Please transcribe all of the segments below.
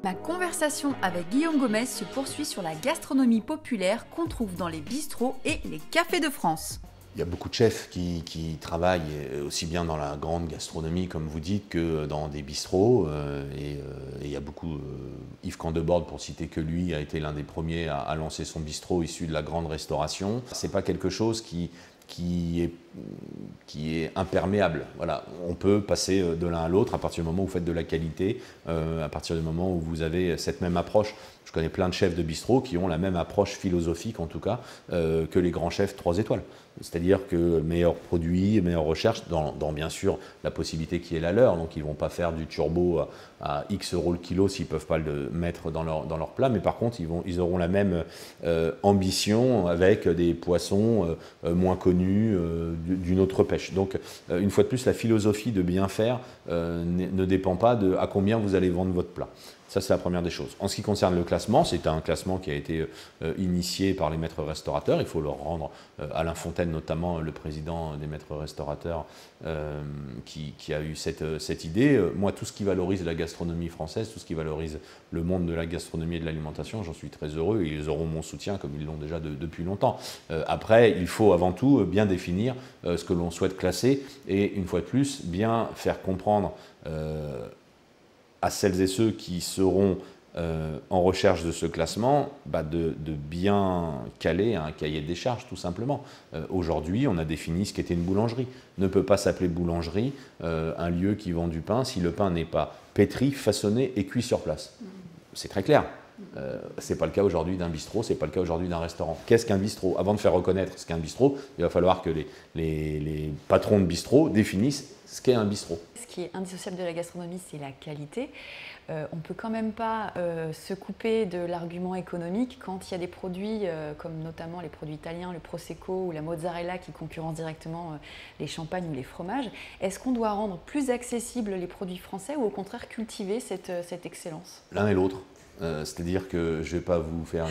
Ma conversation avec Guillaume Gomez se poursuit sur la gastronomie populaire qu'on trouve dans les bistrots et les cafés de France. Il y a beaucoup de chefs qui travaillent aussi bien dans la grande gastronomie, comme vous dites, que dans des bistrots. Et il y a beaucoup. Yves Candebord, pour citer que lui, a été l'un des premiers à lancer son bistrot issu de la grande restauration. C'est pas quelque chose qui est imperméable. Voilà. On peut passer de l'un à l'autre à partir du moment où vous faites de la qualité, à partir du moment où vous avez cette même approche. Je connais plein de chefs de bistrot qui ont la même approche philosophique, en tout cas, que les grands chefs 3 étoiles. C'est-à-dire que meilleurs produits, meilleures recherches, dans bien sûr la possibilité qui est la leur. Donc ils ne vont pas faire du turbo à X euros le kilo s'ils ne peuvent pas le mettre dans leur plat. Mais par contre, ils auront la même ambition avec des poissons moins connus, d'une autre pêche. Donc une fois de plus, la philosophie de bien faire ne dépend pas de à combien vous allez vendre votre plat. Ça, c'est la première des choses. En ce qui concerne le classement, c'est un classement qui a été initié par les maîtres restaurateurs. Il faut leur rendre, Alain Fontaine notamment, le président des maîtres restaurateurs, qui a eu cette idée. Moi, tout ce qui valorise la gastronomie française, tout ce qui valorise le monde de la gastronomie et de l'alimentation, j'en suis très heureux et ils auront mon soutien comme ils l'ont déjà depuis longtemps. Après, il faut avant tout bien définir ce que l'on souhaite classer et, une fois de plus, bien faire comprendre à celles et ceux qui seront en recherche de ce classement, de bien caler un cahier des charges, tout simplement. Aujourd'hui, on a défini ce qu'était une boulangerie. Ne peut pas s'appeler boulangerie un lieu qui vend du pain si le pain n'est pas pétri, façonné et cuit sur place. C'est très clair. Ce n'est pas le cas aujourd'hui d'un bistrot, ce n'est pas le cas aujourd'hui d'un restaurant. Qu'est-ce qu'un bistrot? Avant de faire reconnaître ce qu'est un bistrot, il va falloir que les patrons de bistrot définissent ce qu'est un bistrot. Ce qui est indissociable de la gastronomie, c'est la qualité. On ne peut quand même pas se couper de l'argument économique quand il y a des produits comme notamment les produits italiens, le Prosecco ou la mozzarella qui concurrencent directement les champagnes ou les fromages. Est-ce qu'on doit rendre plus accessibles les produits français ou au contraire cultiver cette excellence? L'un et l'autre. C'est-à-dire que je ne vais pas vous faire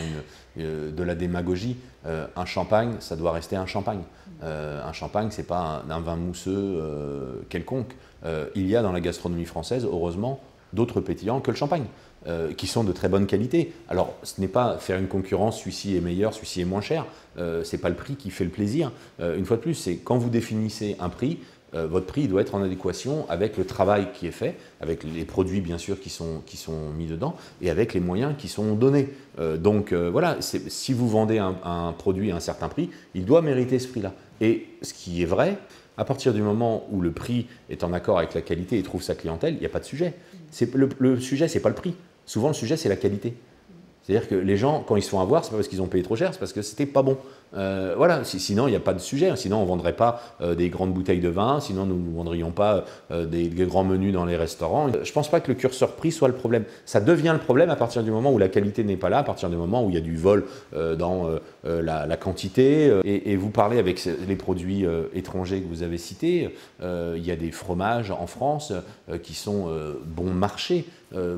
de la démagogie. Un champagne, ça doit rester un champagne. Un champagne, ce n'est pas un vin mousseux quelconque. Il y a dans la gastronomie française, heureusement, d'autres pétillants que le champagne, qui sont de très bonne qualité. Alors, ce n'est pas faire une concurrence, celui-ci est meilleur, celui-ci est moins cher. Ce n'est pas le prix qui fait le plaisir. Une fois de plus, c'est quand vous définissez un prix, votre prix doit être en adéquation avec le travail qui est fait, avec les produits bien sûr qui sont mis dedans et avec les moyens qui sont donnés. Voilà, si vous vendez un produit à un certain prix, il doit mériter ce prix-là. Et ce qui est vrai, à partir du moment où le prix est en accord avec la qualité et trouve sa clientèle, il n'y a pas de sujet. Le sujet, ce n'est pas le prix. Souvent, le sujet, c'est la qualité. C'est-à-dire que les gens, quand ils se font avoir, ce n'est pas parce qu'ils ont payé trop cher, c'est parce que c'était pas bon. Voilà, sinon il n'y a pas de sujet, sinon on ne vendrait pas des grandes bouteilles de vin, sinon nous ne vendrions pas des grands menus dans les restaurants. Je ne pense pas que le curseur prix soit le problème. Ça devient le problème à partir du moment où la qualité n'est pas là, à partir du moment où il y a du vol dans la quantité. Et vous parlez avec les produits étrangers que vous avez cités, il y a des fromages en France qui sont bon marché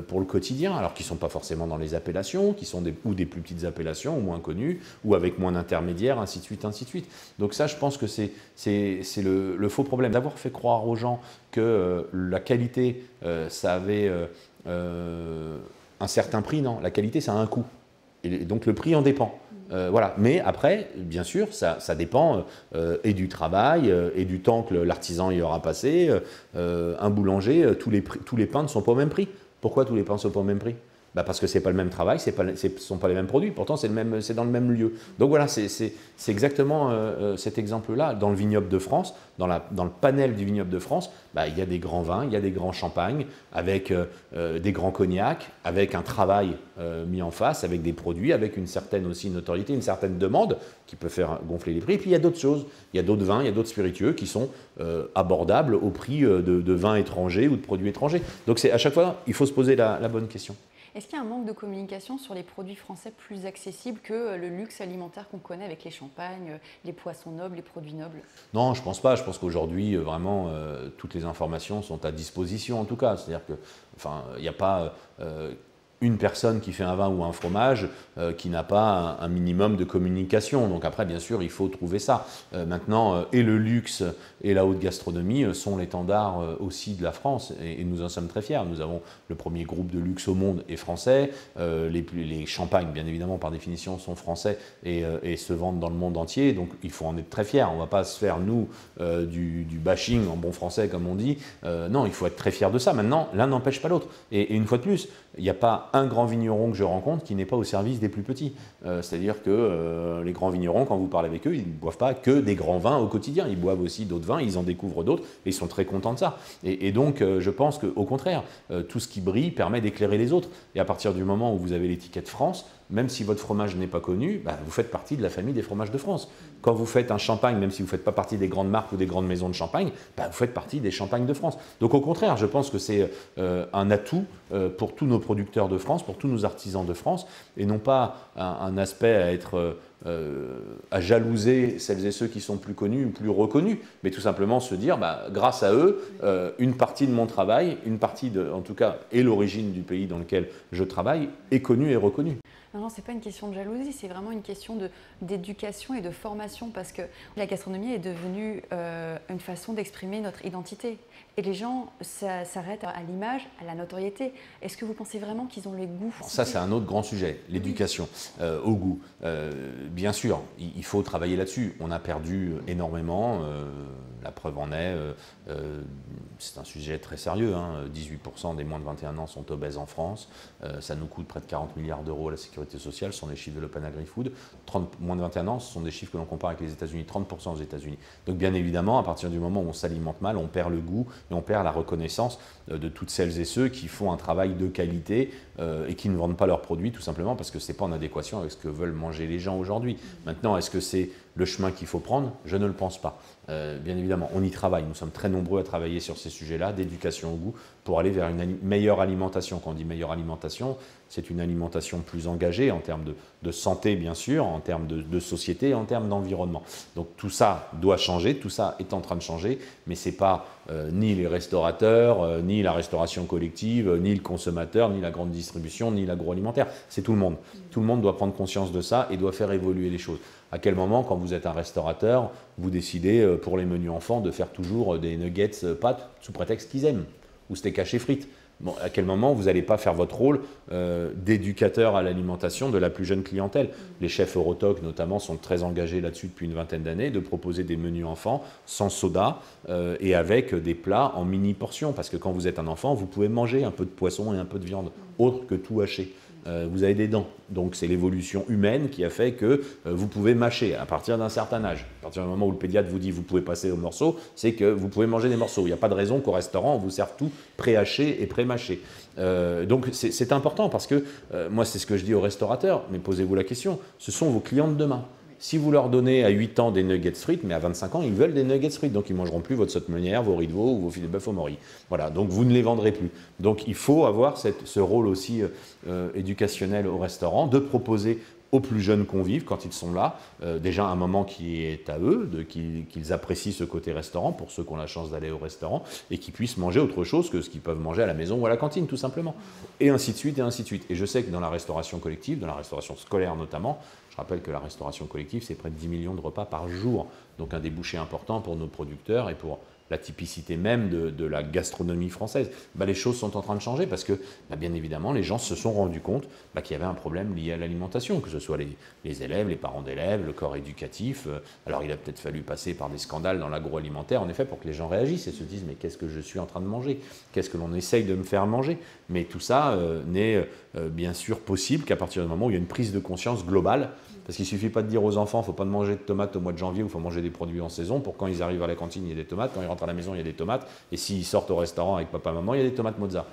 pour le quotidien, alors qu'ils ne sont pas forcément dans les appellations, qui sont ou des plus petites appellations, ou moins connues, ou avec moins d'intermédiaires, ainsi de suite, ainsi de suite. Donc ça, je pense que c'est le faux problème. D'avoir fait croire aux gens que la qualité, ça avait un certain prix, non. La qualité, ça a un coût. Et donc le prix en dépend. Voilà. Mais après, bien sûr, ça dépend et du travail et du temps que l'artisan y aura passé. Un boulanger, tous les pains ne sont pas au même prix. Pourquoi tous les pains ne sont pas au même prix? Parce que ce n'est pas le même travail, ce ne sont pas les mêmes produits, pourtant c'est dans le même lieu. Donc voilà, c'est exactement cet exemple-là. Dans le vignoble de France, dans le panel du vignoble de France, il y a des grands vins, il y a des grands champagnes, avec des grands cognacs, avec un travail mis en face, avec des produits, avec une certaine aussi notoriété, une certaine demande qui peut faire gonfler les prix. Et puis il y a d'autres choses, il y a d'autres vins, il y a d'autres spiritueux qui sont abordables au prix de vins étrangers ou de produits étrangers. Donc à chaque fois, il faut se poser la bonne question. Est-ce qu'il y a un manque de communication sur les produits français plus accessibles que le luxe alimentaire qu'on connaît avec les champagnes, les poissons nobles, les produits nobles? Non, je ne pense pas. Je pense qu'aujourd'hui, vraiment, toutes les informations sont à disposition en tout cas. C'est-à-dire que, il n'y a pas une personne qui fait un vin ou un fromage qui n'a pas un minimum de communication. Donc après, bien sûr, il faut trouver ça. Maintenant, et le luxe et la haute gastronomie sont l'étendard aussi de la France et nous en sommes très fiers. Nous avons le premier groupe de luxe au monde est français. Les champagnes, bien évidemment, par définition, sont français et se vendent dans le monde entier. Donc il faut en être très fier. On ne va pas se faire, nous, du bashing en bon français, comme on dit. Non, il faut être très fier de ça. Maintenant, l'un n'empêche pas l'autre. Et une fois de plus, il n'y a pas un grand vigneron que je rencontre qui n'est pas au service des plus petits. C'est-à-dire que les grands vignerons, quand vous parlez avec eux, ils ne boivent pas que des grands vins au quotidien. Ils boivent aussi d'autres vins, ils en découvrent d'autres et ils sont très contents de ça. Et donc, je pense qu'au contraire, tout ce qui brille permet d'éclairer les autres. Et à partir du moment où vous avez l'étiquette France, même si votre fromage n'est pas connu, vous faites partie de la famille des fromages de France. Quand vous faites un champagne, même si vous ne faites pas partie des grandes marques ou des grandes maisons de champagne, vous faites partie des champagnes de France. Donc au contraire, je pense que c'est un atout pour tous nos producteurs de France, pour tous nos artisans de France, et non pas un aspect à être à jalouser celles et ceux qui sont plus connus ou plus reconnus, mais tout simplement se dire, grâce à eux, une partie de mon travail, une partie en tout cas, et l'origine du pays dans lequel je travaille, est connue et reconnue. Non, ce n'est pas une question de jalousie, c'est vraiment une question d'éducation et de formation parce que la gastronomie est devenue une façon d'exprimer notre identité. Et les gens s'arrêtent à l'image, à la notoriété. Est-ce que vous pensez vraiment qu'ils ont le goût? Ça, c'est un autre grand sujet, l'éducation au goût. Bien sûr, il faut travailler là-dessus. On a perdu énormément. La preuve en est, c'est un sujet très sérieux. 18% des moins de 21 ans sont obèses en France. Ça nous coûte près de 40 milliards d'euros à la sécurité sociale. Ce sont les chiffres de l'Open Agri-Food. Moins de 21 ans, ce sont des chiffres que l'on compare avec les États-Unis, 30% aux États-Unis. Donc bien évidemment, à partir du moment où on s'alimente mal, on perd le goût et on perd la reconnaissance de toutes celles et ceux qui font un travail de qualité et qui ne vendent pas leurs produits tout simplement parce que ce n'est pas en adéquation avec ce que veulent manger les gens aujourd'hui. Maintenant, est-ce que c'est le chemin qu'il faut prendre? Je ne le pense pas. Bien évidemment, on y travaille. Nous sommes très nombreux à travailler sur ces sujets-là, d'éducation au goût, pour aller vers une meilleure alimentation. Quand on dit meilleure alimentation, c'est une alimentation plus engagée en termes de santé, bien sûr, en termes de société, en termes d'environnement. Donc tout ça doit changer, tout ça est en train de changer, mais ce n'est pas ni les restaurateurs, ni la restauration collective, ni le consommateur, ni la grande distribution, ni l'agroalimentaire. C'est tout le monde. Tout le monde doit prendre conscience de ça et doit faire évoluer les choses. À quel moment, quand vous êtes un restaurateur, vous décidez pour les menus enfants de faire toujours des nuggets pâtes sous prétexte qu'ils aiment, ou steak haché frites? Bon, à quel moment vous n'allez pas faire votre rôle d'éducateur à l'alimentation de la plus jeune clientèle? Les chefs Eurotoc notamment sont très engagés là-dessus depuis une vingtaine d'années, de proposer des menus enfants sans soda et avec des plats en mini portions. Parce que quand vous êtes un enfant, vous pouvez manger un peu de poisson et un peu de viande, autre que tout haché. Vous avez des dents. Donc c'est l'évolution humaine qui a fait que vous pouvez mâcher à partir d'un certain âge. À partir du moment où le pédiatre vous dit vous pouvez passer aux morceaux, c'est que vous pouvez manger des morceaux. Il n'y a pas de raison qu'au restaurant on vous serve tout pré-haché et pré-mâché. Donc c'est important parce que moi c'est ce que je dis aux restaurateurs, mais posez-vous la question, ce sont vos clients de demain. Si vous leur donnez à 8 ans des nuggets frites, mais à 25 ans, ils veulent des nuggets frites. Donc, ils ne mangeront plus votre saute meunière, vos riz de veau ou vos filets de bœuf au mori. Voilà, donc vous ne les vendrez plus. Donc, il faut avoir ce rôle aussi éducationnel au restaurant, de proposer aux plus jeunes convives, quand ils sont là, déjà un moment qui est à eux, qu'ils apprécient ce côté restaurant, pour ceux qui ont la chance d'aller au restaurant, et qu'ils puissent manger autre chose que ce qu'ils peuvent manger à la maison ou à la cantine, tout simplement. Et ainsi de suite, et ainsi de suite. Et je sais que dans la restauration collective, dans la restauration scolaire notamment, je rappelle que la restauration collective, c'est près de 10 millions de repas par jour. Donc un débouché important pour nos producteurs et pour la typicité même de la gastronomie française. Les choses sont en train de changer parce que, bien évidemment, les gens se sont rendus compte qu'il y avait un problème lié à l'alimentation, que ce soit les élèves, les parents d'élèves, le corps éducatif. Alors, il a peut-être fallu passer par des scandales dans l'agroalimentaire, en effet, pour que les gens réagissent et se disent « mais qu'est-ce que je suis en train de manger? Qu'est-ce que l'on essaye de me faire manger ?» Mais tout ça n'est bien sûr possible qu'à partir du moment où il y a une prise de conscience globale. Parce qu'il ne suffit pas de dire aux enfants, il ne faut pas manger de tomates au mois de janvier, ou il faut manger des produits en saison, pour quand ils arrivent à la cantine, il y a des tomates, quand ils rentrent à la maison, il y a des tomates, et s'ils sortent au restaurant avec papa et maman, il y a des tomates mozza.